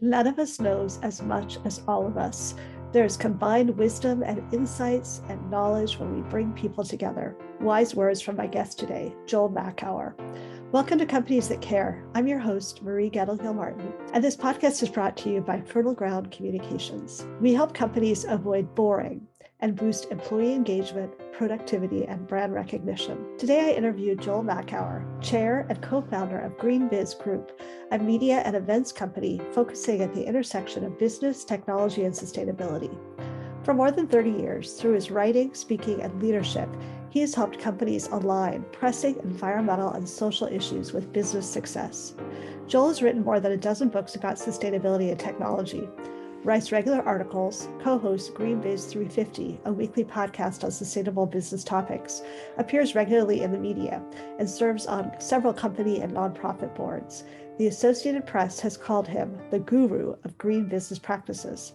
None of us knows as much as all of us. There's combined wisdom and insights and knowledge when we bring people together. Wise words from my guest today, Joel Makower. Welcome to Companies That Care. I'm your host, Marie Gettel-Gilmartin, and this podcast is brought to you by Fertile Ground Communications. We help companies avoid boring and boost employee engagement, productivity, and brand recognition. Today, I interviewed Joel Makower, chair and co-founder of GreenBiz Group, a media and events company focusing at the intersection of business, technology, and sustainability. For more than 30 years, through his writing, speaking, and leadership, he has helped companies align pressing environmental and social issues with business success. Joel has written more than a dozen books about sustainability and technology, writes regular articles, co-hosts GreenBiz 350, a weekly podcast on sustainable business topics, appears regularly in the media, and serves on several company and nonprofit boards. The Associated Press has called him the guru of green business practices.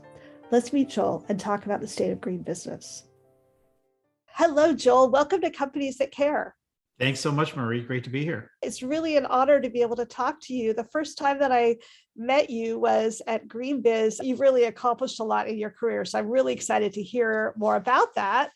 Let's meet Joel and talk about the state of green business. Hello, Joel. Welcome to Companies That Care. Thanks so much, Marie. Great to be here. It's really an honor to be able to talk to you. The first time that I met you was at GreenBiz. You've really accomplished a lot in your career, so I'm really excited to hear more about that.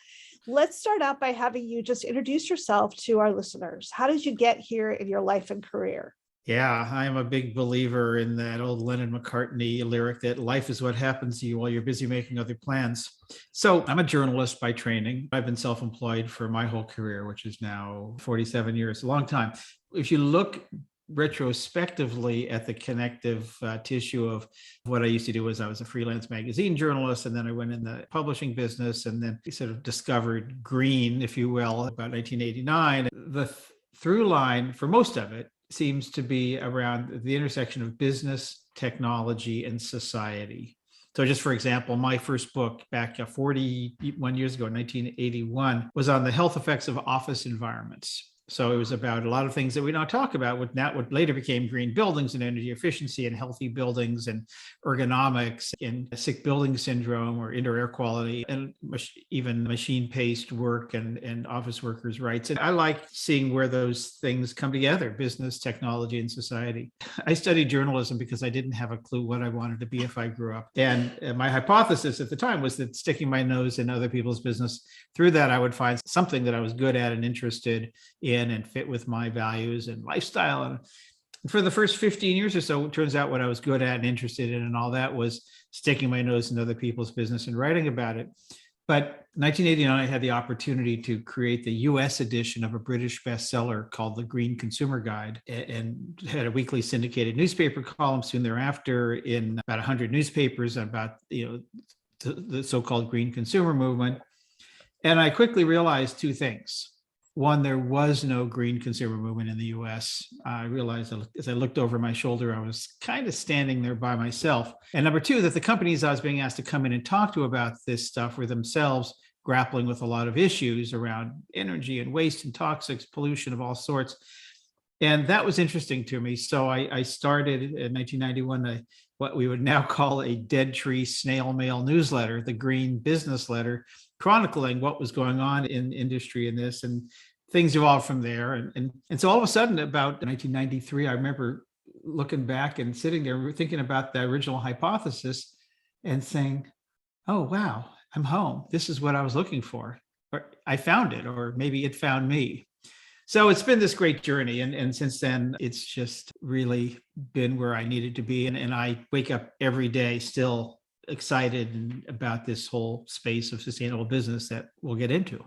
Let's start out by having you just introduce yourself to our listeners. How did you get here in your life and career? Yeah, I'm a big believer in that old Lennon-McCartney lyric that life is what happens to you while you're busy making other plans. So I'm a journalist by training. I've been self-employed for my whole career, which is now 47 years, a long time. If you look retrospectively at the connective tissue of what I used to do, was I was a freelance magazine journalist, and then I went in the publishing business, and then sort of discovered green, if you will, about 1989. The through line for most of it seems to be around the intersection of business, technology, and society. So just for example, my first book back 41 years ago, 1981, was on the health effects of office environments. So it was about a lot of things that we now talk about, what later became green buildings and energy efficiency and healthy buildings and ergonomics and sick building syndrome or indoor air quality and even machine-paced work and office workers' rights. And I like seeing where those things come together, business, technology, and society. I studied journalism because I didn't have a clue what I wanted to be if I grew up. And my hypothesis at the time was that sticking my nose in other people's business, through that I would find something that I was good at and interested in and fit with my values and lifestyle. And for the first 15 years or so, it turns out what I was good at and interested in and all that was sticking my nose in other people's business and writing about it. But 1989, I had the opportunity to create the US edition of a British bestseller called The Green Consumer Guide, and had a weekly syndicated newspaper column soon thereafter in about 100 newspapers about the so-called green consumer movement. And I quickly realized two things. One, there was no green consumer movement in the US. I realized that as I looked over my shoulder, I was kind of standing there by myself. And number two, that the companies I was being asked to come in and talk to about this stuff were themselves grappling with a lot of issues around energy and waste and toxics, pollution of all sorts. And that was interesting to me. So I started in 1991, what we would now call a dead tree snail mail newsletter, the Green Business Letter, chronicling what was going on in industry in this, and things evolved from there. And so all of a sudden, about 1993, I remember looking back and sitting there thinking about the original hypothesis and saying, oh, wow, I'm home. This is what I was looking for. Or I found it, or maybe it found me. So it's been this great journey. And since then, it's just really been where I needed to be. And I wake up every day still excited about this whole space of sustainable business that we'll get into.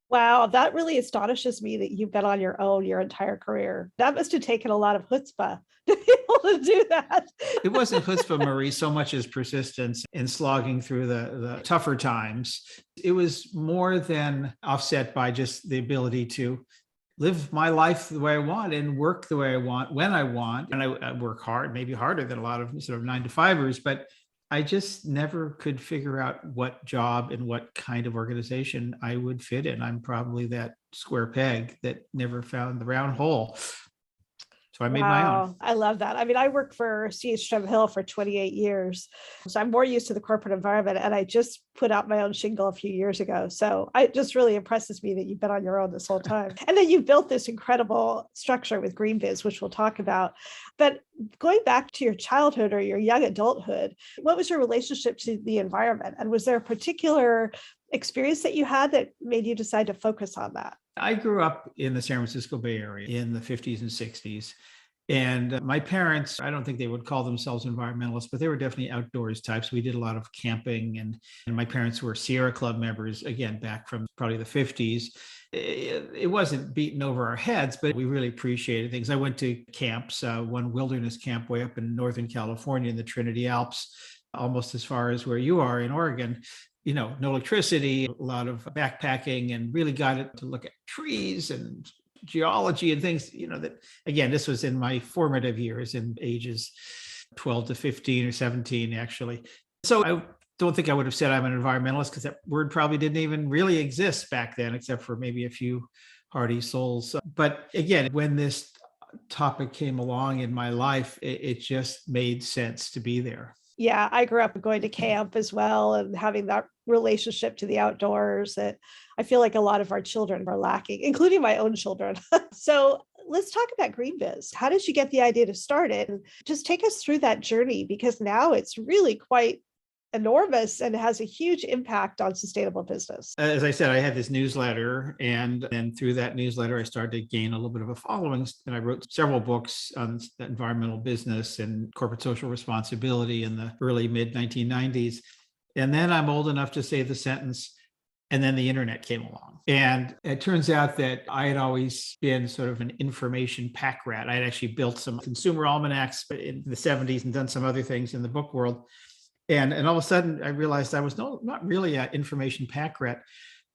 Wow, that really astonishes me that you've been on your own your entire career. That must have taken a lot of chutzpah to be able to do that. It wasn't chutzpah, Marie, so much as persistence and slogging through the tougher times. It was more than offset by just the ability to live my life the way I want and work the way I want, when I want. And I work hard, maybe harder than a lot of sort of 9-to-5ers, but I just never could figure out what job and what kind of organization I would fit in. I'm probably that square peg that never found the round hole. So I made my own. Wow, I love that. I mean, I worked for CH Hill for 28 years. So I'm more used to the corporate environment. And I just put out my own shingle a few years ago. So it just really impresses me that you've been on your own this whole time. And then you built this incredible structure with GreenBiz, which we'll talk about. But going back to your childhood or your young adulthood, what was your relationship to the environment? And was there a particular experience that you had that made you decide to focus on that? I grew up in the San Francisco Bay Area in the 50s and 60s. And my parents, I don't think they would call themselves environmentalists, but they were definitely outdoors types. We did a lot of camping, and my parents were Sierra Club members, again, back from probably the 50s. It wasn't beaten over our heads, but we really appreciated things. I went to camps, one wilderness camp way up in Northern California in the Trinity Alps, almost as far as where you are in Oregon. No electricity, a lot of backpacking, and really got it to look at trees and geology and things, that, again, this was in my formative years in ages 12 to 15 or 17, actually. So I don't think I would have said I'm an environmentalist, because that word probably didn't even really exist back then, except for maybe a few hardy souls. But again, when this topic came along in my life, it just made sense to be there. Yeah, I grew up going to camp as well and having that relationship to the outdoors that I feel like a lot of our children are lacking, including my own children. So let's talk about GreenBiz. How did you get the idea to start it? And just take us through that journey, because now it's really quite enormous and has a huge impact on sustainable business. As I said, I had this newsletter, and through that newsletter, I started to gain a little bit of a following. And I wrote several books on environmental business and corporate social responsibility in the early mid 1990s. And then I'm old enough to say the sentence, and then the internet came along. And it turns out that I had always been sort of an information pack rat. I had actually built some consumer almanacs in the 70s and done some other things in the book world. And all of a sudden, I realized I was not really an information pack rat.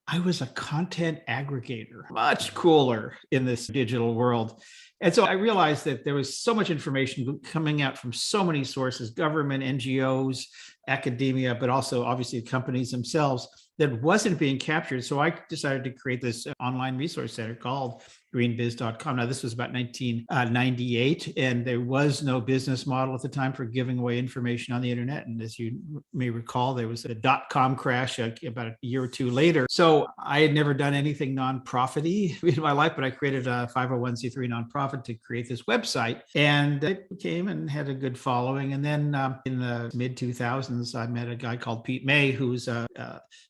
I was a content aggregator, much cooler in this digital world. And so I realized that there was so much information coming out from so many sources, government, NGOs, academia, but also obviously companies themselves, that wasn't being captured. So I decided to create this online resource center called greenbiz.com. Now, this was about 1998, and there was no business model at the time for giving away information on the internet. And as you may recall, there was a dot-com crash about a year or two later. So I had never done anything nonprofit-y in my life, but I created a 501c3 nonprofit to create this website. And it came and had a good following. And then in the mid-2000s, I met a guy called Pete May, who's a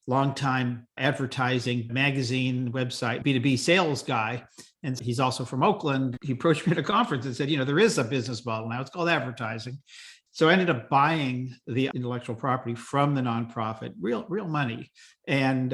longtime advertising magazine website, B2B sales guy. And he's also from Oakland. He approached me at a conference and said, there is a business model now. It's called advertising. So I ended up buying the intellectual property from the nonprofit, real money, and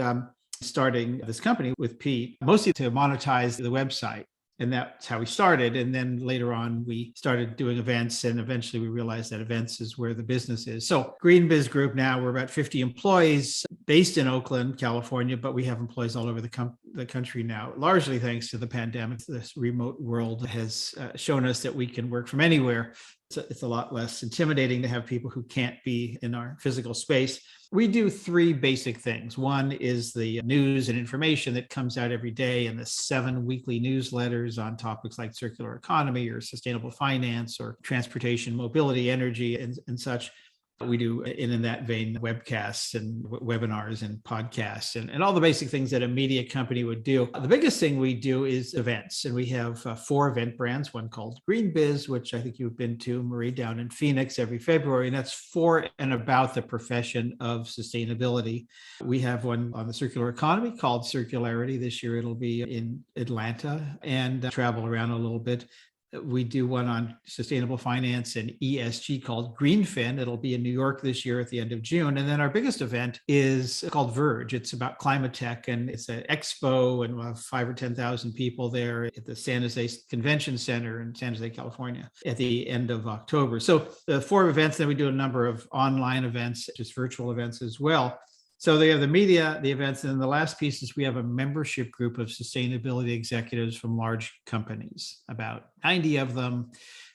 starting this company with Pete, mostly to monetize the website. And that's how we started. And then later on, we started doing events, and eventually we realized that events is where the business is. So GreenBiz Group, now we're about 50 employees based in Oakland, California, but we have employees all over the country now, largely thanks to the pandemic. This remote world has shown us that we can work from anywhere. So it's a lot less intimidating to have people who can't be in our physical space. We do three basic things. One is the news and information that comes out every day, and the 7 weekly newsletters on topics like circular economy or sustainable finance or transportation, mobility, energy, and such. We do, in that vein, webcasts and webinars and podcasts and all the basic things that a media company would do. The biggest thing we do is events. And we have 4 event brands, one called GreenBiz, which I think you've been to, Marie, down in Phoenix every February. And that's for and about the profession of sustainability. We have one on the circular economy called Circularity. This year it'll be in Atlanta, and travel around a little bit. We do one on sustainable finance and ESG called GreenFin. It'll be in New York this year at the end of June. And then our biggest event is called Verge. It's about climate tech, and it's an expo, and we'll have 5,000 or 10,000 people there at the San Jose Convention Center in San Jose, California at the end of October. So the 4 events, then we do a number of online events, just virtual events as well. So they have the media, the events, and then the last piece is we have a membership group of sustainability executives from large companies, about 90 of them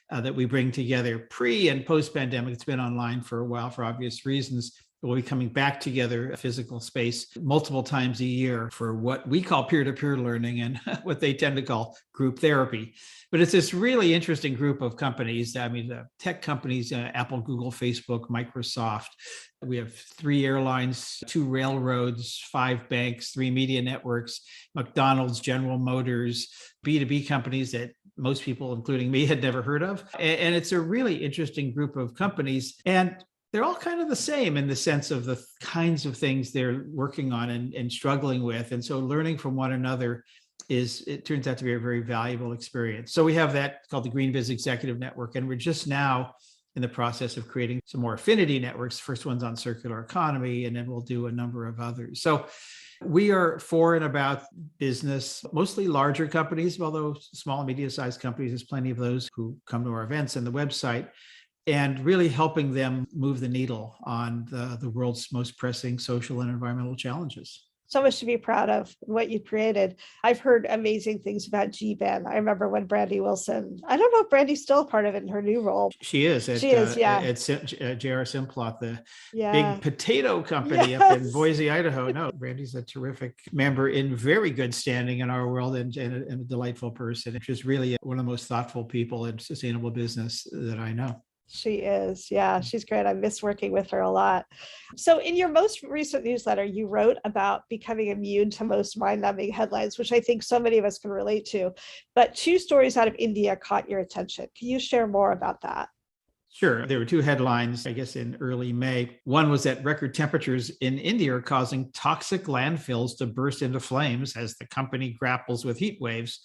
that we bring together pre and post pandemic. It's been online for a while for obvious reasons. We'll be coming back together, a physical space, multiple times a year for what we call peer-to-peer learning and what they tend to call group therapy. But it's this really interesting group of companies. I mean, the tech companies, Apple, Google, Facebook, Microsoft. We have 3 airlines, 2 railroads, 5 banks, 3 media networks, McDonald's, General Motors, B2B companies that most people, including me, had never heard of. And it's a really interesting group of companies. And they're all kind of the same in the sense of the kinds of things they're working on and struggling with. And so learning from one another it turns out to be a very valuable experience. So we have that called the GreenBiz Executive Network, and we're just now in the process of creating some more affinity networks. First one's on circular economy, and then we'll do a number of others. So we are for and about business, mostly larger companies, although small and medium-sized companies, there's plenty of those who come to our events and the website, and really helping them move the needle on the world's most pressing social and environmental challenges. So much to be proud of what you created. I've heard amazing things about GBEN. I remember when Brandy Wilson, I don't know if Brandy's still a part of it in her new role. She is. At J.R. Simplot, the big potato company up in Boise, Idaho. No, Brandy's a terrific member in very good standing in our world and a delightful person. She's really one of the most thoughtful people in sustainable business that I know. She is. Yeah, she's great. I miss working with her a lot. So in your most recent newsletter, you wrote about becoming immune to most mind-numbing headlines, which I think so many of us can relate to. But 2 stories out of India caught your attention. Can you share more about that? Sure. There were 2 headlines, I guess, in early May. One was that record temperatures in India are causing toxic landfills to burst into flames as the company grapples with heat waves.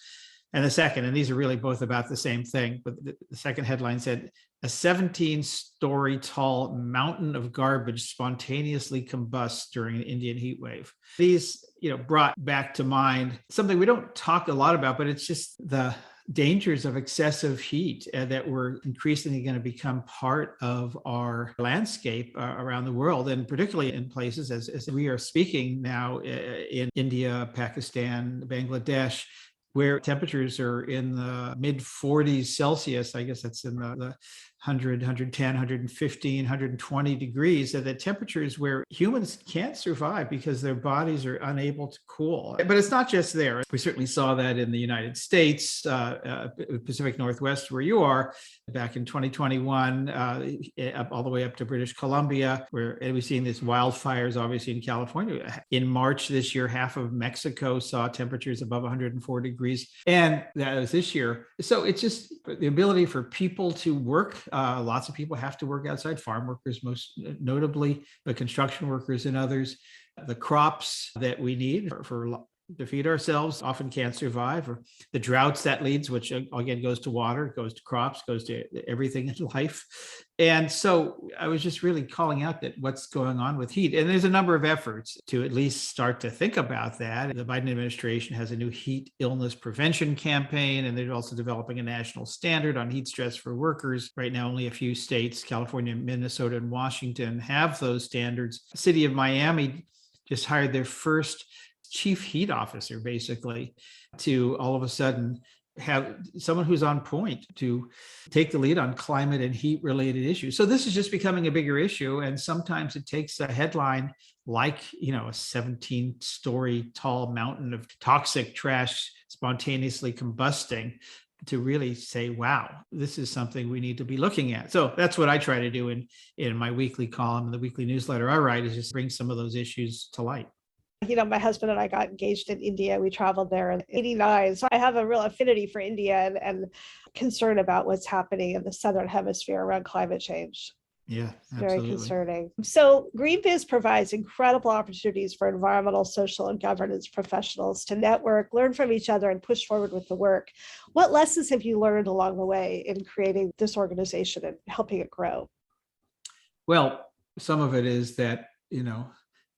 And the second, and these are really both about the same thing, but the second headline said, a 17-story tall mountain of garbage spontaneously combusts during an Indian heat wave. These, brought back to mind something we don't talk a lot about, but it's just the dangers of excessive heat that were increasingly going to become part of our landscape around the world, and particularly in places as we are speaking now in India, Pakistan, Bangladesh, where temperatures are in the mid 40s Celsius. I guess that's in the 100, 110, 115, 120 degrees, that the temperatures where humans can't survive because their bodies are unable to cool. But it's not just there. We certainly saw that in the United States, Pacific Northwest, where you are, back in 2021, all the way up to British Columbia, where we've seen these wildfires, obviously in California. In March this year, half of Mexico saw temperatures above 104 degrees. And that was this year. So it's just the ability for people to work. Lots of people have to work outside, farm workers most notably, but construction workers and others. The crops that we need to feed ourselves often can't survive, or the droughts that leads, which again goes to water, goes to crops, goes to everything in life. And so I was just really calling out that what's going on with heat. And there's a number of efforts to at least start to think about that. The Biden administration has a new heat illness prevention campaign, and they're also developing a national standard on heat stress for workers. Right now, only a few states, California, Minnesota, and Washington, have those standards. The city of Miami just hired their first chief heat officer, basically, to all of a sudden have someone who's on point to take the lead on climate and heat related issues. So this is just becoming a bigger issue. And sometimes it takes a headline like, a 17-story tall mountain of toxic trash spontaneously combusting to really say, wow, this is something we need to be looking at. So that's what I try to do in my weekly column and the weekly newsletter I write, is just bring some of those issues to light. My husband and I got engaged in India. We traveled there in '89. So I have a real affinity for India and concern about what's happening in the Southern Hemisphere around climate change. Yeah, absolutely. Very concerning. So GreenBiz provides incredible opportunities for environmental, social, and governance professionals to network, learn from each other, and push forward with the work. What lessons have you learned along the way in creating this organization and helping it grow? Well, some of it is that,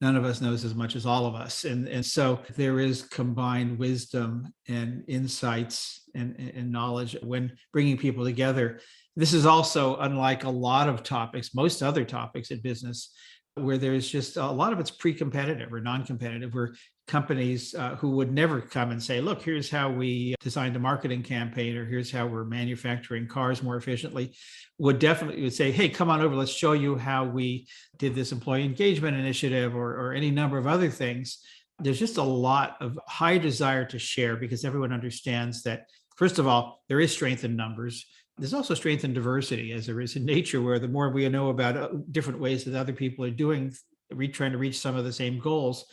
none of us knows as much as all of us. And so there is combined wisdom and insights and knowledge when bringing people together. This is also, unlike a lot of topics, most other topics in business, where there's just a lot of it's pre-competitive or non-competitive, where companies who would never come and say, look, here's how we designed a marketing campaign, or here's how we're manufacturing cars more efficiently, would say, hey, come on over, let's show you how we did this employee engagement initiative, or any number of other things. There's just a lot of high desire to share, because everyone understands that, first of all, there is strength in numbers. There's also strength in diversity, as there is in nature, where the more we know about different ways that other people are doing, trying to reach some of the same goals,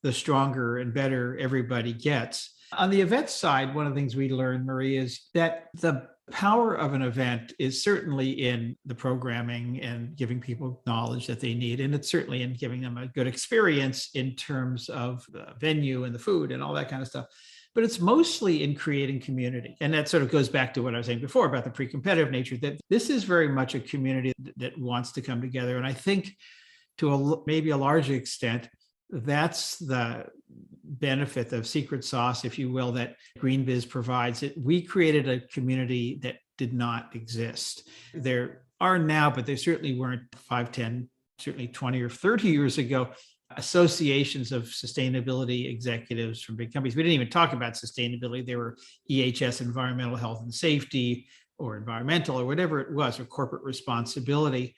the stronger and better everybody gets. On the event side, one of the things we learned, Marie, is that the power of an event is certainly in the programming and giving people knowledge that they need. And it's certainly in giving them a good experience in terms of the venue and the food and all that kind of stuff. But it's mostly in creating community. And that sort of goes back to what I was saying before about the pre-competitive nature, that this is very much a community that wants to come together. And I think to maybe a large extent, that's the benefit of secret sauce, if you will, that GreenBiz provides. We created a community that did not exist. There are now, but they certainly weren't 5, 10, certainly 20 or 30 years ago, associations of sustainability executives from big companies. We didn't even talk about sustainability. They were EHS, environmental health and safety, or environmental, or whatever it was, or corporate responsibility.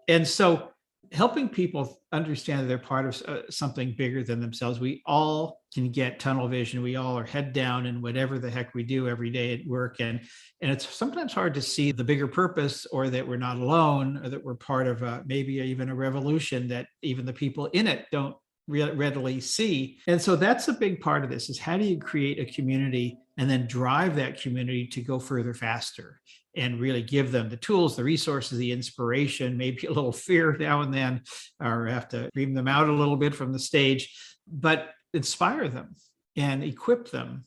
And so helping people understand that they're part of something bigger than themselves. We all can get tunnel vision. We all are head down in whatever the heck we do every day at work. And it's sometimes hard to see the bigger purpose, or that we're not alone, or that we're part of maybe even a revolution that even the people in it don't readily see. And so that's a big part of this, is how do you create a community and then drive that community to go further faster, and really give them the tools, the resources, the inspiration, maybe a little fear now and then, or have to dream them out a little bit from the stage, but inspire them and equip them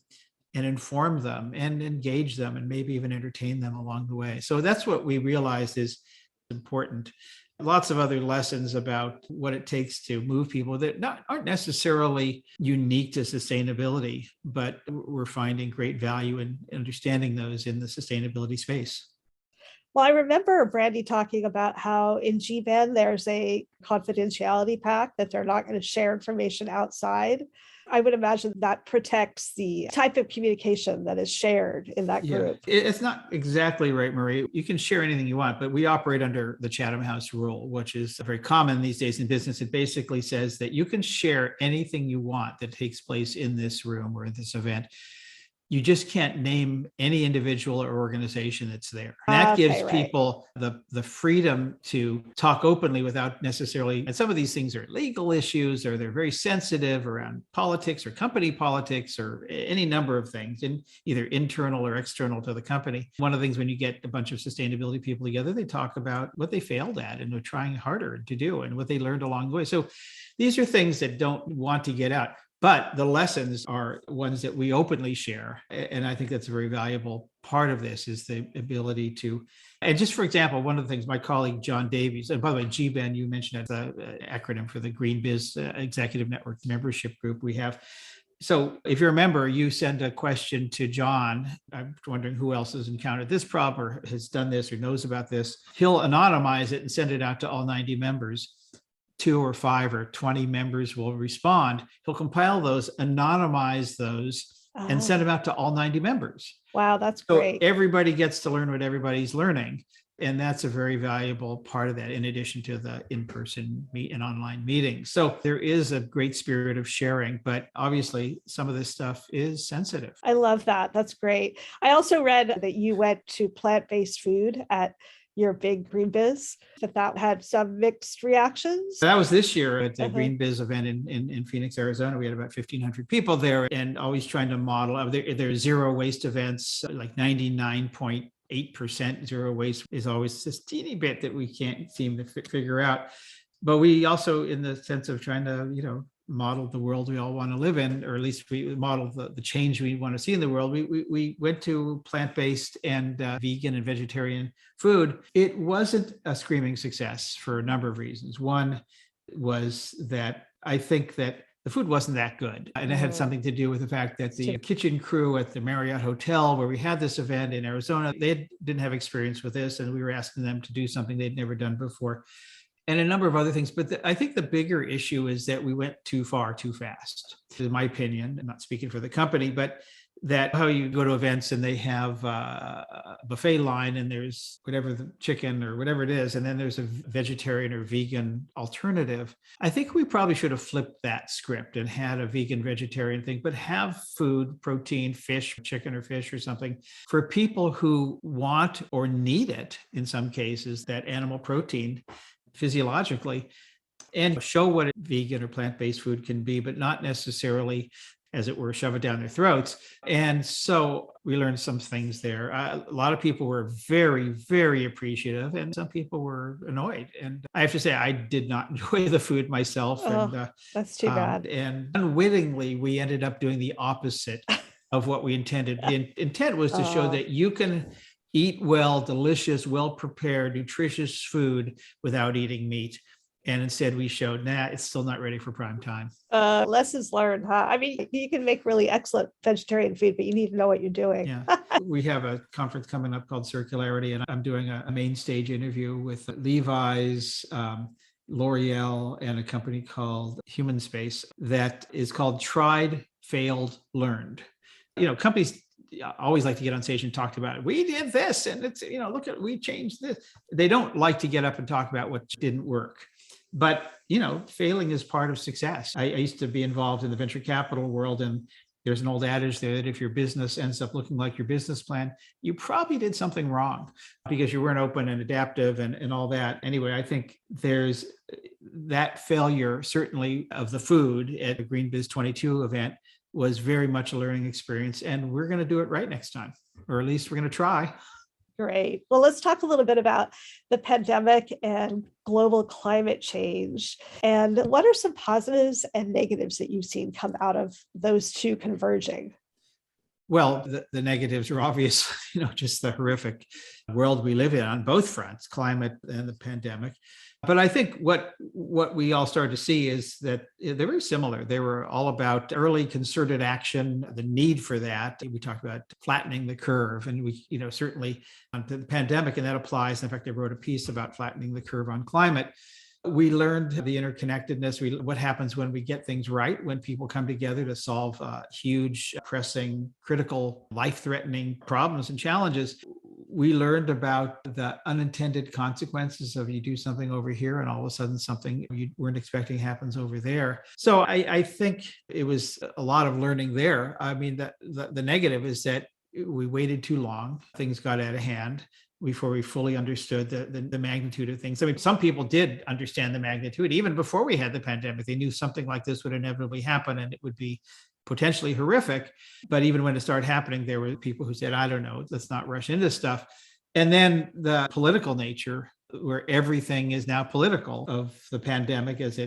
and inform them and engage them, and maybe even entertain them along the way. So that's what we realized is important. Lots of other lessons about what it takes to move people that aren't necessarily unique to sustainability, but we're finding great value in understanding those in the sustainability space. Well, I remember Brandy talking about how in GBEN there's a confidentiality pact that they're not going to share information outside. I would imagine that protects the type of communication that is shared in that group. It's not exactly right, Marie. You can share anything you want, but we operate under the Chatham House rule, which is very common these days in business. It basically says that you can share anything you want that takes place in this room or in this event. You just can't name any individual or organization that's there. And that gives people the freedom to talk openly without necessarily, and some of these things are legal issues, or they're very sensitive around politics or company politics, or any number of things, in either internal or external to the company. One of the things, when you get a bunch of sustainability people together, they talk about what they failed at and they're trying harder to do, and what they learned along the way. So these are things that don't want to get out. But the lessons are ones that we openly share. And I think that's a very valuable part of this, is the ability to, and just for example, one of the things my colleague, John Davies, and by the way, GBEN, you mentioned it's the acronym for the GreenBiz Executive Network Membership Group we have. So if you remember, you send a question to John. I'm wondering who else has encountered this problem, or has done this, or knows about this. He'll anonymize it and send it out to all 90 members. 2 or 5 or 20 members will respond. He'll compile those, anonymize those, and send them out to all 90 members. Wow, that's great. So everybody gets to learn what everybody's learning. And that's a very valuable part of that, in addition to the in-person and online meetings. So there is a great spirit of sharing, but obviously some of this stuff is sensitive. I love that. That's great. I also read that you went to plant-based food at your big GreenBiz, that had some mixed reactions. That was this year at the GreenBiz event in Phoenix, Arizona. We had about 1,500 people there, and always trying to model. There are zero waste events, like 99.8% zero waste is always this teeny bit that we can't seem to figure out. But we also, in the sense of trying to, model the world we all want to live in, or at least we model the change we want to see in the world. We went to plant-based and vegan and vegetarian food. It wasn't a screaming success for a number of reasons. One was that I think that the food wasn't that good. And it had something to do with the fact that the kitchen crew at the Marriott Hotel, where we had this event in Arizona, they didn't have experience with this. And we were asking them to do something they'd never done before. and a number of other things. But I think the bigger issue is that we went too far, too fast, in my opinion. I'm not speaking for the company, but that how you go to events and they have a buffet line and there's whatever the chicken or whatever it is, and then there's a vegetarian or vegan alternative. I think we probably should have flipped that script and had a vegan vegetarian thing, but have food, protein, fish, chicken or fish or something for people who want or need it in some cases, that animal protein physiologically, and show what a vegan or plant-based food can be, but not necessarily, as it were, shove it down their throats. And so we learned some things there. A lot of people were very, very appreciative, and some people were annoyed. And I have to say, I did not enjoy the food myself. That's too bad. And unwittingly, we ended up doing the opposite of what we intended. The intent was to show that you can eat well, delicious, well-prepared, nutritious food without eating meat. And instead we showed, it's still not ready for prime time. Lessons learned, huh? I mean, you can make really excellent vegetarian food, but you need to know what you're doing. Yeah. We have a conference coming up called Circularity, and I'm doing a main stage interview with Levi's, L'Oreal, and a company called Human Space that is called Tried, Failed, Learned. Companies always like to get on stage and talk about it. We did this, and it's, we changed this. They don't like to get up and talk about what didn't work. But, failing is part of success. I used to be involved in the venture capital world, and there's an old adage there that if your business ends up looking like your business plan, you probably did something wrong because you weren't open and adaptive and all that. Anyway, I think there's that failure, certainly of the food at the GreenBiz 22 event, was very much a learning experience. And we're going to do it right next time, or at least we're going to try. Great. Well, let's talk a little bit about the pandemic and global climate change. And what are some positives and negatives that you've seen come out of those two converging? Well, the negatives are obvious, just the horrific world we live in on both fronts, climate and the pandemic. But I think what we all started to see is that they're very similar. They were all about early concerted action, the need for that. We talked about flattening the curve, and we, certainly on the pandemic, and that applies. In fact, I wrote a piece about flattening the curve on climate. We learned the interconnectedness, what happens when we get things right, when people come together to solve huge, pressing, critical, life-threatening problems and challenges. We learned about the unintended consequences of you do something over here and all of a sudden something you weren't expecting happens over there. So I think it was a lot of learning there. I mean, the negative is that we waited too long. Things got out of hand before we fully understood the magnitude of things. I mean, some people did understand the magnitude. Even before we had the pandemic, they knew something like this would inevitably happen and it would be potentially horrific. But even when it started happening, there were people who said, I don't know, let's not rush into stuff. And then the political nature, where everything is now political, of the pandemic, as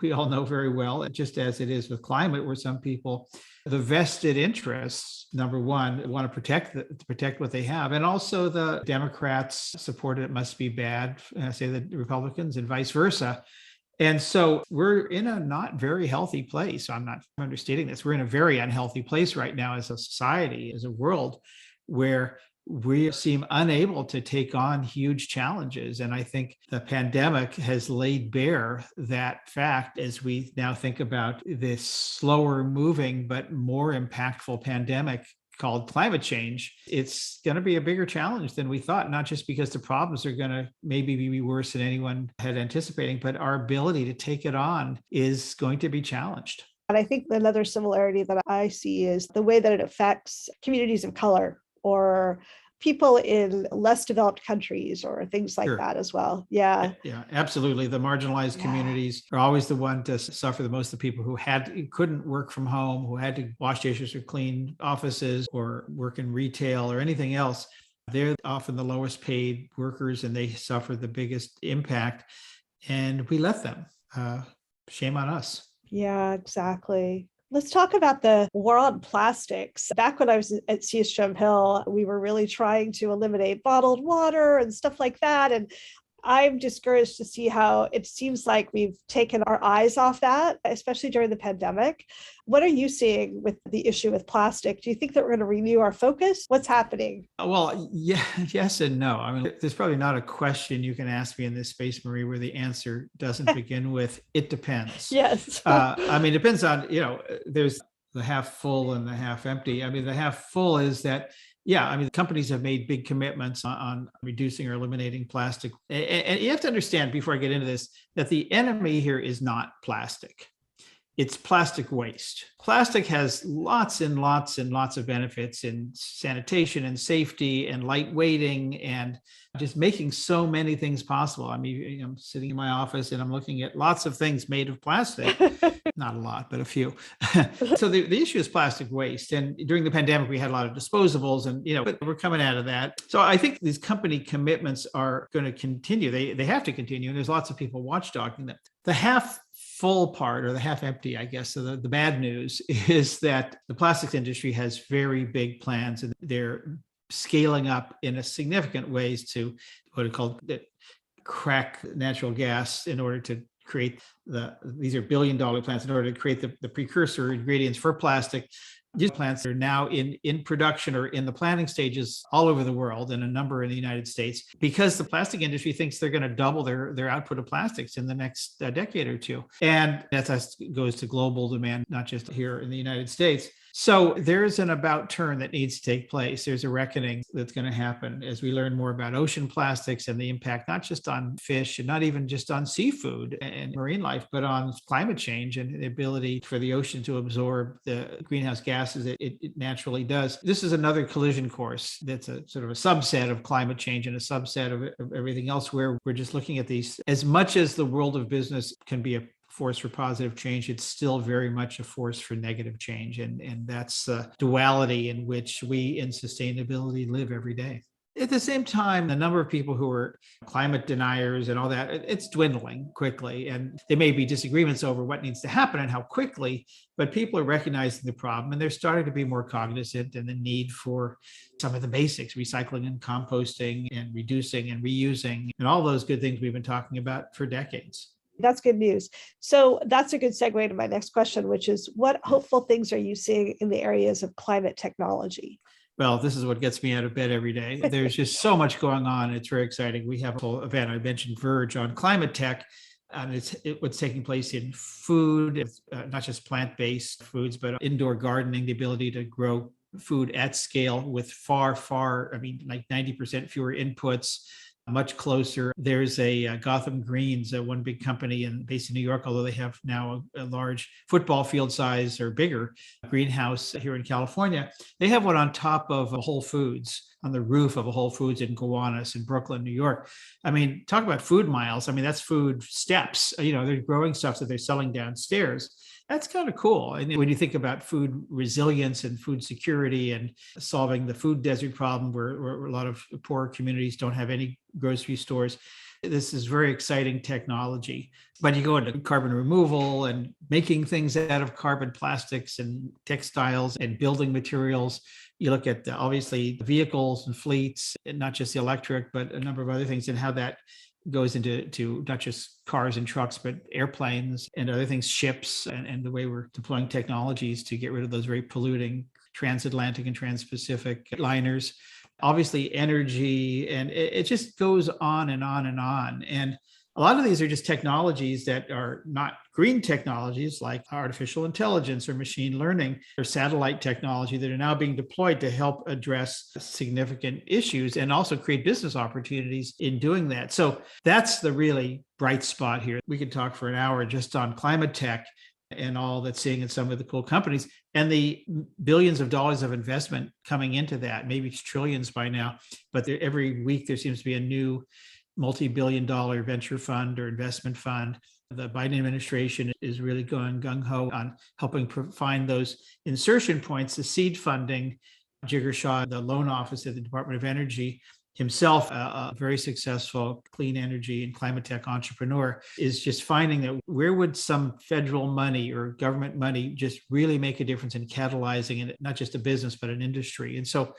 we all know very well, just as it is with climate, where some people, the vested interests, number one, want to protect what they have. And also the Democrats support it must be bad, say the Republicans, and vice versa. And so we're in a not very healthy place. I'm not understating this. We're in a very unhealthy place right now as a society, as a world, where we seem unable to take on huge challenges. And I think the pandemic has laid bare that fact as we now think about this slower moving but more impactful pandemic called climate change. It's going to be a bigger challenge than we thought, not just because the problems are going to maybe be worse than anyone had anticipating, but our ability to take it on is going to be challenged. And I think another similarity that I see is the way that it affects communities of color or people in less developed countries or things like that as well. Yeah. Yeah, absolutely. The marginalized communities are always the one to suffer the most. The people who couldn't work from home, who had to wash dishes or clean offices or work in retail or anything else. They're often the lowest paid workers and they suffer the biggest impact. And we let them. Shame on us. Yeah, exactly. Let's talk about the war on plastics. Back when I was at CSJM Hill, we were really trying to eliminate bottled water and stuff like that. And I'm discouraged to see how it seems like we've taken our eyes off that, especially during the pandemic. What are you seeing with the issue with plastic? Do you think that we're going to renew our focus? What's happening? Well, yeah, yes and no. I mean, there's probably not a question you can ask me in this space, Marie, where the answer doesn't begin with "it depends." Yes. I mean, it depends on, there's the half full and the half empty. I mean, the half full is that, yeah, I mean, companies have made big commitments on reducing or eliminating plastic. And you have to understand, before I get into this, that the enemy here is not plastic. It's plastic waste. Plastic has lots and lots and lots of benefits in sanitation and safety and lightweighting and just making so many things possible. I mean, I'm sitting in my office and I'm looking at lots of things made of plastic. Not a lot, but a few. So the issue is plastic waste. And during the pandemic, we had a lot of disposables and, but we're coming out of that. So I think these company commitments are going to continue. They have to continue. And there's lots of people watchdogging them. The half full part, or the half empty, I guess. So the bad news is that the plastics industry has very big plans and they're scaling up in a significant ways to what are called crack natural gas in order to create these are billion-dollar plants in order to create the precursor ingredients for plastic. These plants are now in production or in the planning stages all over the world, and a number in the United States, because the plastic industry thinks they're going to double their output of plastics in the next decade or two. And that goes to global demand, not just here in the United States. So there's an about turn that needs to take place. There's a reckoning that's going to happen as we learn more about ocean plastics and the impact, not just on fish and not even just on seafood and marine life, but on climate change and the ability for the ocean to absorb the greenhouse gases it naturally does. This is another collision course that's a sort of a subset of climate change and a subset of everything else, where we're just looking at these. As much as the world of business can be a force for positive change, it's still very much a force for negative change. And that's the duality in which we in sustainability live every day. At the same time, the number of people who are climate deniers and all that, it's dwindling quickly. And there may be disagreements over what needs to happen and how quickly, but people are recognizing the problem and they're starting to be more cognizant and the need for some of the basics, recycling and composting and reducing and reusing and all those good things we've been talking about for decades. That's good news. So that's a good segue to my next question, which is, what hopeful things are you seeing in the areas of climate technology? Well, this is what gets me out of bed every day. There's just so much going on. It's very exciting. We have a whole event. I mentioned Verge on climate tech. It's what's taking place in food, not just plant-based foods, but indoor gardening, the ability to grow food at scale with like 90% fewer inputs, much closer. There's a Gotham Greens, one big company based in New York, although they have now a large football field size or bigger greenhouse here in California. They have one on top of a Whole Foods, on the roof of a Whole Foods in Gowanus in Brooklyn, New York. I mean, talk about food miles. I mean, that's food steps. They're growing stuff that they're selling downstairs. That's kind of cool. And when you think about food resilience and food security and solving the food desert problem where a lot of poor communities don't have any grocery stores, this is very exciting technology. But you go into carbon removal and making things out of carbon plastics and textiles and building materials. You look at obviously vehicles and fleets, and not just the electric, but a number of other things, and how that goes into not just cars and trucks, but airplanes and other things, ships, and the way we're deploying technologies to get rid of those very polluting transatlantic and trans-Pacific liners. Obviously, energy, and it just goes on and on and on. And a lot of these are just technologies that are not green technologies like artificial intelligence or machine learning or satellite technology that are now being deployed to help address significant issues and also create business opportunities in doing that. So that's the really bright spot here. We could talk for an hour just on climate tech and all that's seeing in some of the cool companies and the billions of dollars of investment coming into that. Maybe it's trillions by now, but every week there seems to be a new multi-billion-dollar venture fund or investment fund. The Biden administration is really going gung-ho on helping find those insertion points, the seed funding. Jigar Shah, the loan office at the Department of Energy, himself a very successful clean energy and climate tech entrepreneur, is just finding that where would some federal money or government money just really make a difference in catalyzing, and not just a business, but an industry. And so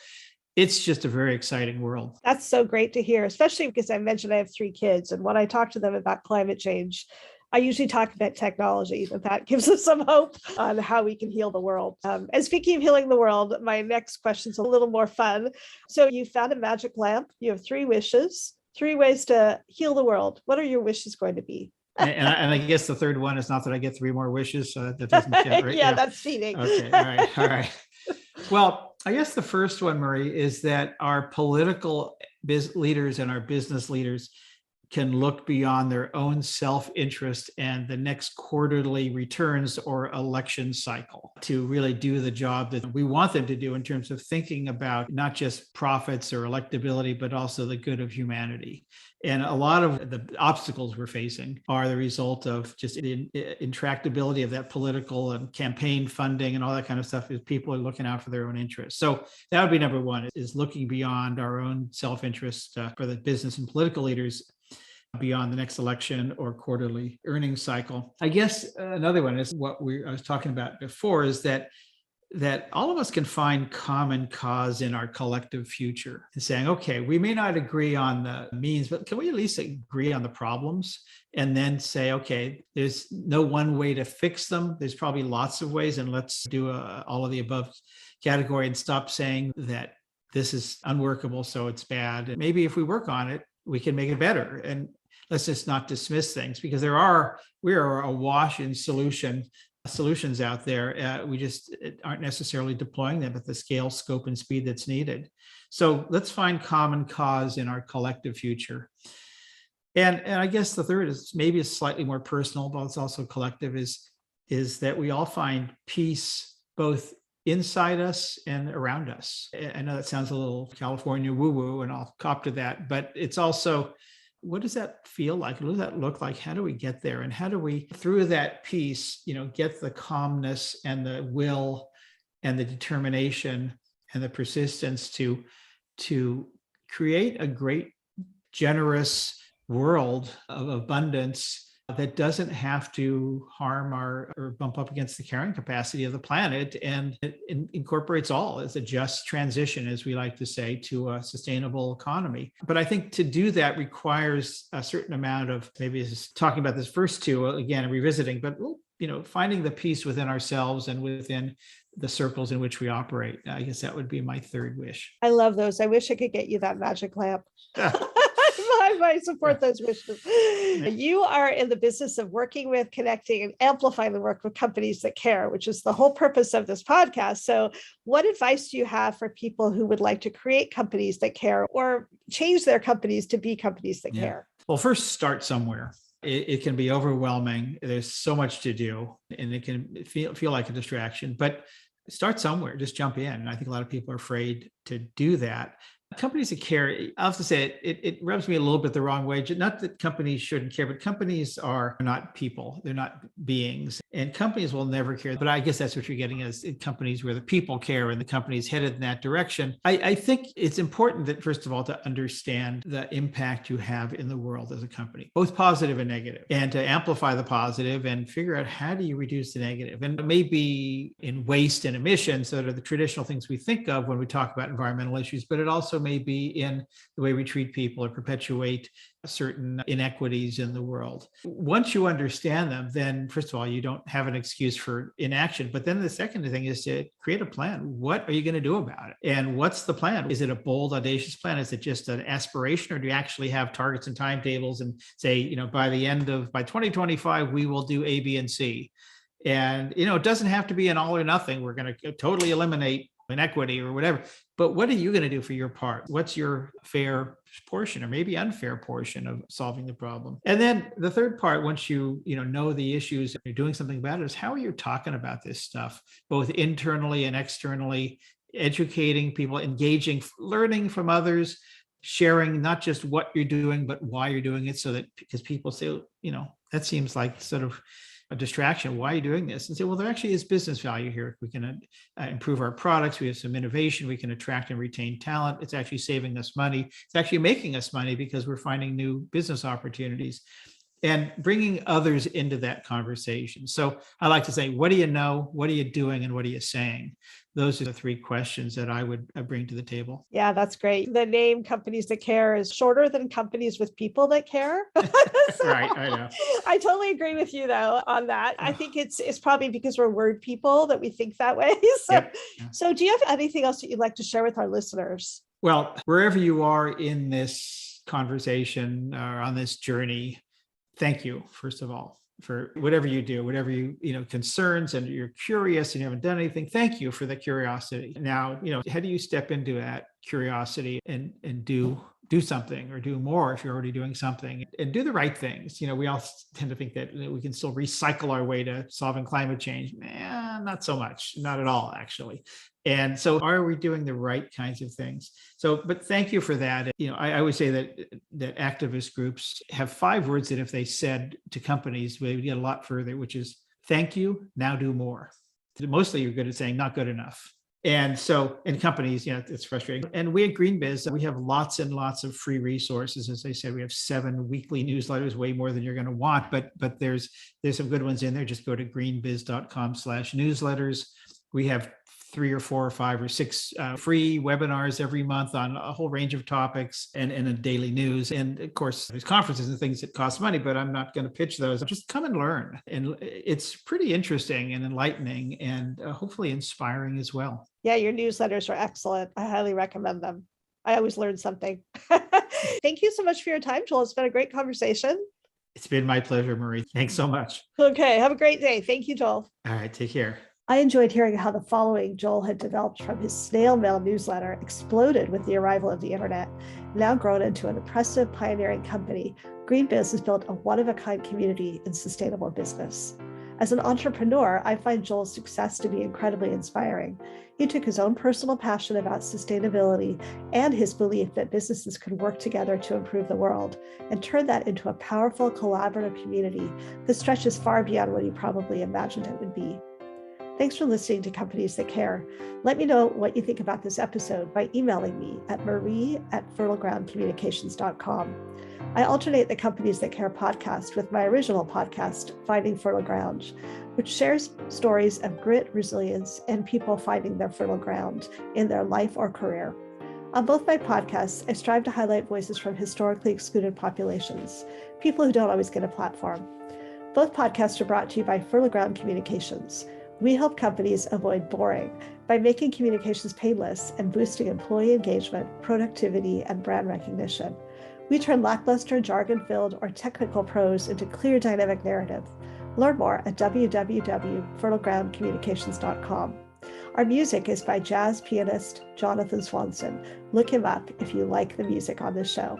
it's just a very exciting world. That's so great to hear, especially because I mentioned I have 3 kids. And when I talk to them about climate change, I usually talk about technology, that gives us some hope on how we can heal the world. And speaking of healing the world, my next question is a little more fun. So you found a magic lamp. You have 3 wishes, 3 ways to heal the world. What are your wishes going to be? And I guess the third one is not that I get 3 more wishes. So that doesn't count, right? Yeah, that's cheating. Okay. All right. Well, I guess the first one, Marie, is that our political leaders and our business leaders can look beyond their own self-interest and the next quarterly returns or election cycle to really do the job that we want them to do in terms of thinking about not just profits or electability, but also the good of humanity. And a lot of the obstacles we're facing are the result of just the intractability of that political and campaign funding and all that kind of stuff, is people are looking out for their own interests. So that would be number one, is looking beyond our own self-interest for the business and political leaders beyond the next election or quarterly earnings cycle. I guess another one is what I was talking about before, is that all of us can find common cause in our collective future, and saying, okay, we may not agree on the means, but can we at least agree on the problems? And then say, okay, there's no one way to fix them. There's probably lots of ways, and let's do all of the above category and stop saying that this is unworkable, so it's bad. And maybe if we work on it, we can make it better. And let's just not dismiss things, because we are awash in solutions out there. We just aren't necessarily deploying them at the scale, scope, and speed that's needed. So let's find common cause in our collective future. And I guess the third is maybe slightly more personal, but it's also collective, is that we all find peace both inside us and around us. I know that sounds a little California woo-woo, and I'll cop to that, but it's also, what does that feel like? What does that look like? How do we get there? And how do we, through that peace, get the calmness and the will and the determination and the persistence to create a great, generous world of abundance that doesn't have to harm or bump up against the carrying capacity of the planet, and it incorporates all as a just transition, as we like to say, to a sustainable economy. But I think to do that requires a certain amount of, maybe talking about this first two again, revisiting, but finding the peace within ourselves and within the circles in which we operate. I guess that would be my third wish. I love those. I wish I could get you that magic lamp. I support those wishes. You are in the business of working with, connecting, and amplifying the work with companies that care, which is the whole purpose of this podcast. So what advice do you have for people who would like to create companies that care, or change their companies to be companies that care? Well, first, start somewhere. It can be overwhelming. There's so much to do, and it can feel like a distraction, but start somewhere. Just jump in. And I think a lot of people are afraid to do that. Companies that care, I have to say, it rubs me a little bit the wrong way. Not that companies shouldn't care, but companies are not people. They're not beings. And companies will never care. But I guess that's what you're getting, is companies where the people care and the company's headed in that direction. I think it's important that, first of all, to understand the impact you have in the world as a company, both positive and negative, and to amplify the positive and figure out how do you reduce the negative. And it may be in waste and emissions that are the traditional things we think of when we talk about environmental issues, but it also may be in the way we treat people or perpetuate certain inequities in the world. Once you understand them, then first of all, you don't have an excuse for inaction. But then the second thing is to create a plan. What are you going to do about it? And what's the plan? Is it a bold, audacious plan? Is it just an aspiration, or do you actually have targets and timetables and say, by 2025, we will do A, B, and C? And, it doesn't have to be an all or nothing. We're going to totally eliminate inequity or whatever. But what are you going to do for your part? What's your fair portion, or maybe unfair portion, of solving the problem? And then the third part, once you know the issues and you're doing something about it, is how are you talking about this stuff, both internally and externally, educating people, engaging, learning from others, sharing not just what you're doing, but why you're doing it, so that, because people say, that seems like sort of a distraction. Why are you doing this? And say, well, there actually is business value here. We can improve our products. We have some innovation. We can attract and retain talent. It's actually saving us money. It's actually making us money because we're finding new business opportunities. and bringing others into that conversation. So I like to say, what do you know? What are you doing? And what are you saying? Those are the three questions that I would bring to the table. Yeah, that's great. The name Companies That Care is shorter than Companies with People That Care. Right, I know. I totally agree with you though on that. I think it's probably because we're word people that we think that way. Yep. So do you have anything else that you'd like to share with our listeners? Well, wherever you are in this conversation or on this journey, thank you, first of all, for whatever you do, whatever concerns, and you're curious and you haven't done anything. Thank you for the curiosity. Now, how do you step into that curiosity and do something or do more if you're already doing something and do the right things? We all tend to think that we can still recycle our way to solving climate change. Not so much, not at all, actually. And so are we doing the right kinds of things? But thank you for that. I would say that activist groups have 5 words that if they said to companies, we would get a lot further, which is thank you, now do more. Mostly you're good at saying not good enough. And so in companies, it's frustrating. And we at GreenBiz, we have lots and lots of free resources. As I said, we have 7 weekly newsletters, way more than you're going to want, but there's some good ones in there. Just go to greenbiz.com/newsletters. We have 3 or 4 or 5 or 6 free webinars every month on a whole range of topics and a daily news. And of course, there's conferences and things that cost money, but I'm not going to pitch those. Just come and learn. And it's pretty interesting and enlightening and hopefully inspiring as well. Yeah, your newsletters are excellent. I highly recommend them. I always learn something. Thank you so much for your time, Joel. It's been a great conversation. It's been my pleasure, Marie. Thanks so much. Okay, have a great day. Thank you, Joel. All right, take care. I enjoyed hearing how the following Joel had developed from his snail mail newsletter exploded with the arrival of the internet. Now grown into an impressive pioneering company, GreenBiz has built a one-of-a-kind community in sustainable business. As an entrepreneur, I find Joel's success to be incredibly inspiring. He took his own personal passion about sustainability and his belief that businesses could work together to improve the world and turned that into a powerful collaborative community that stretches far beyond what he probably imagined it would be. Thanks for listening to Companies That Care. Let me know what you think about this episode by emailing me at marie@fertilegroundcommunications.com. I alternate the Companies That Care podcast with my original podcast, Finding Fertile Ground, which shares stories of grit, resilience, and people finding their fertile ground in their life or career. On both my podcasts, I strive to highlight voices from historically excluded populations, people who don't always get a platform. Both podcasts are brought to you by Fertile Ground Communications. We help companies avoid boring by making communications painless and boosting employee engagement, productivity, and brand recognition. We turn lackluster, jargon-filled, or technical prose into clear, dynamic narrative. Learn more at www.fertilegroundcommunications.com. Our music is by jazz pianist Jonathan Swanson. Look him up if you like the music on this show.